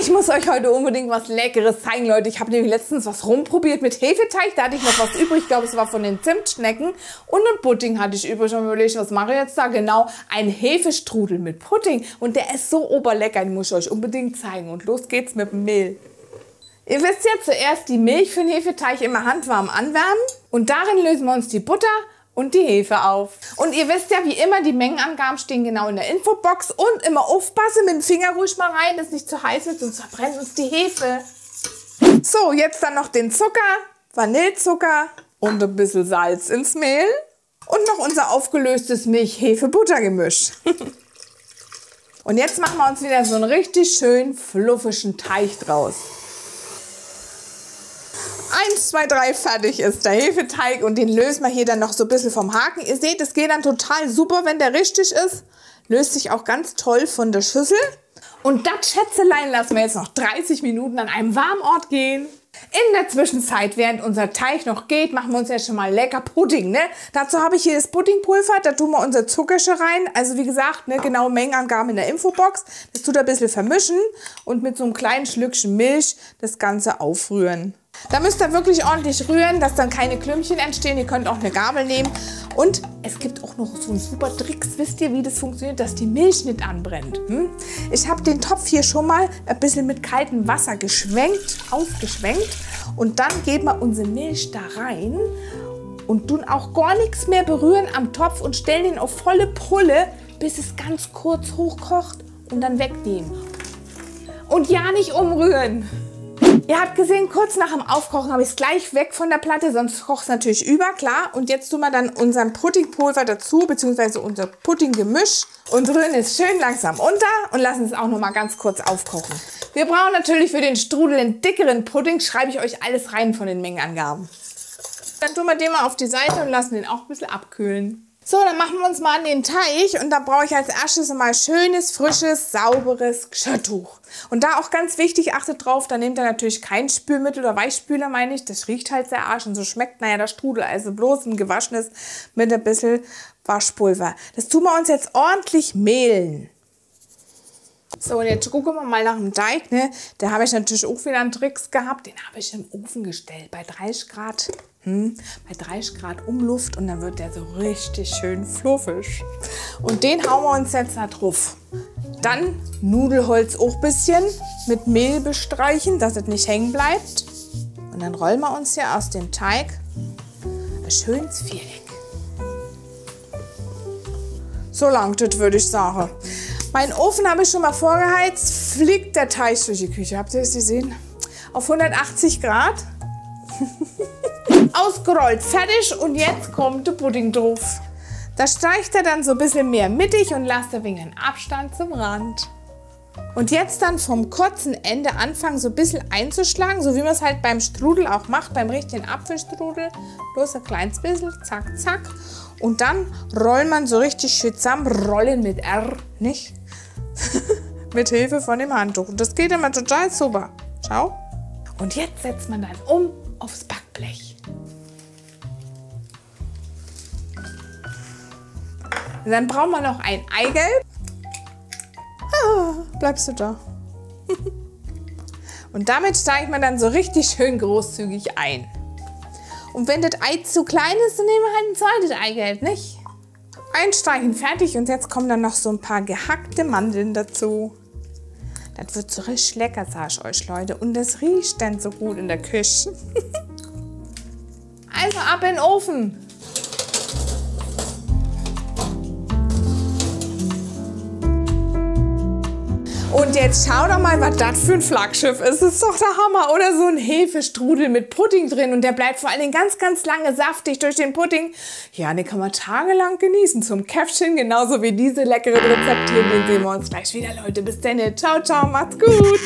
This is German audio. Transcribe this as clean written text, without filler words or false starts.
Ich muss euch heute unbedingt was Leckeres zeigen, Leute. Ich habe nämlich letztens was rumprobiert mit Hefeteig. Da hatte ich noch was übrig. Ich glaube, es war von den Zimtschnecken. Und ein Pudding hatte ich übrig. Und überlegt, was mache ich jetzt da? Genau, ein Hefestrudel mit Pudding. Und der ist so oberlecker. Den muss ich euch unbedingt zeigen. Und los geht's mit dem Mehl. Ihr wisst ja, zuerst die Milch für den Hefeteig immer handwarm anwärmen. Und darin lösen wir uns die Butter und die Hefe auf. Und ihr wisst ja, wie immer, die Mengenangaben stehen genau in der Infobox. Und immer aufpassen, mit dem Finger ruhig mal rein, dass nicht zu heiß wird, sonst verbrennt uns die Hefe. So, jetzt dann noch den Zucker, Vanillezucker und ein bisschen Salz ins Mehl. Und noch unser aufgelöstes Milch-Hefe-Butter-Gemisch. Und jetzt machen wir uns wieder so einen richtig schön fluffischen Teig draus. 1, 2, 3, fertig ist der Hefeteig und den lösen wir hier dann noch so ein bisschen vom Haken. Ihr seht, es geht dann total super, wenn der richtig ist. Löst sich auch ganz toll von der Schüssel. Und das Schätzelein lassen wir jetzt noch 30 Minuten an einem warmen Ort gehen. In der Zwischenzeit, während unser Teig noch geht, machen wir uns ja schon mal lecker Pudding. Ne? Dazu habe ich hier das Puddingpulver, da tun wir unser Zuckersche rein. Also wie gesagt, ne, genaue Mengenangaben in der Infobox. Das tut ein bisschen vermischen und mit so einem kleinen Schlückchen Milch das Ganze aufrühren. Da müsst ihr wirklich ordentlich rühren, dass dann keine Klümpchen entstehen. Ihr könnt auch eine Gabel nehmen. Und es gibt auch noch so einen super Tricks. Wisst ihr, wie das funktioniert, dass die Milch nicht anbrennt? Ich habe den Topf hier schon mal ein bisschen mit kaltem Wasser ausgeschwenkt. Und dann geben wir unsere Milch da rein und tun auch gar nichts mehr berühren am Topf und stellen ihn auf volle Pulle, bis es ganz kurz hochkocht und dann wegnehmen. Und ja, nicht umrühren. Ihr habt gesehen, kurz nach dem Aufkochen habe ich es gleich weg von der Platte, sonst kocht es natürlich über, klar. Und jetzt tun wir dann unseren Puddingpulver dazu, beziehungsweise unser Puddinggemisch und rühren es schön langsam unter und lassen es auch noch mal ganz kurz aufkochen. Wir brauchen natürlich für den Strudel einen dickeren Pudding, schreibe ich euch alles rein von den Mengenangaben. Dann tun wir den mal auf die Seite und lassen den auch ein bisschen abkühlen. So, dann machen wir uns mal an den Teig und da brauche ich als erstes mal schönes, frisches, sauberes Geschirrtuch. Und da auch ganz wichtig, achtet drauf, da nehmt ihr natürlich kein Spülmittel oder Weichspüler, meine ich. Das riecht halt sehr arsch und so schmeckt, naja, der Strudel. Also bloß ein gewaschenes mit ein bisschen Waschpulver. Das tun wir uns jetzt ordentlich mehlen. So, und jetzt gucken wir mal nach dem Teig. Ne? Da habe ich natürlich auch wieder einen Tricks gehabt. Den habe ich im Ofen gestellt bei 30 Grad. Bei 30 Grad Umluft und dann wird der so richtig schön fluffig. Und den hauen wir uns jetzt da drauf. Dann Nudelholz auch ein bisschen mit Mehl bestreichen, dass es nicht hängen bleibt. Und dann rollen wir uns hier aus dem Teig ein schönes Viereck. So lang, das würde ich sagen. Meinen Ofen habe ich schon mal vorgeheizt, fliegt der Teig durch die Küche. Habt ihr das gesehen? Auf 180 Grad. Ausgerollt, fertig und jetzt kommt der Pudding drauf. Da streicht er dann so ein bisschen mehr mittig und lasst ein wenig einen Abstand zum Rand. Und jetzt dann vom kurzen Ende anfangen so ein bisschen einzuschlagen, so wie man es halt beim Strudel auch macht, beim richtigen Apfelstrudel. Bloß ein kleines bisschen, zack, zack. Und dann rollt man so richtig schön zusammen, rollen mit R, nicht? Mit Hilfe von dem Handtuch. Und das geht immer total super. Schau. Und jetzt setzt man dann um aufs Backblech. Und dann brauchen wir noch ein Eigelb. Ah, bleibst du da. Und damit steigt man dann so richtig schön großzügig ein. Und wenn das Ei zu klein ist, dann nehmen wir halt ein zweites Eigelb, nicht? Einstreichen, fertig. Und jetzt kommen dann noch so ein paar gehackte Mandeln dazu. Das wird so richtig lecker, sag ich euch, Leute. Und das riecht dann so gut in der Küche. Also ab in den Ofen. Und jetzt schau doch mal, was das für ein Flaggschiff ist. Das ist doch der Hammer. Oder so ein Hefestrudel mit Pudding drin. Und der bleibt vor allen Dingen ganz, ganz lange saftig durch den Pudding. Ja, den kann man tagelang genießen. Zum Käffchen, genauso wie diese leckeren Rezepte. Den sehen wir uns gleich wieder, Leute. Bis dann. Ciao, ciao. Macht's gut.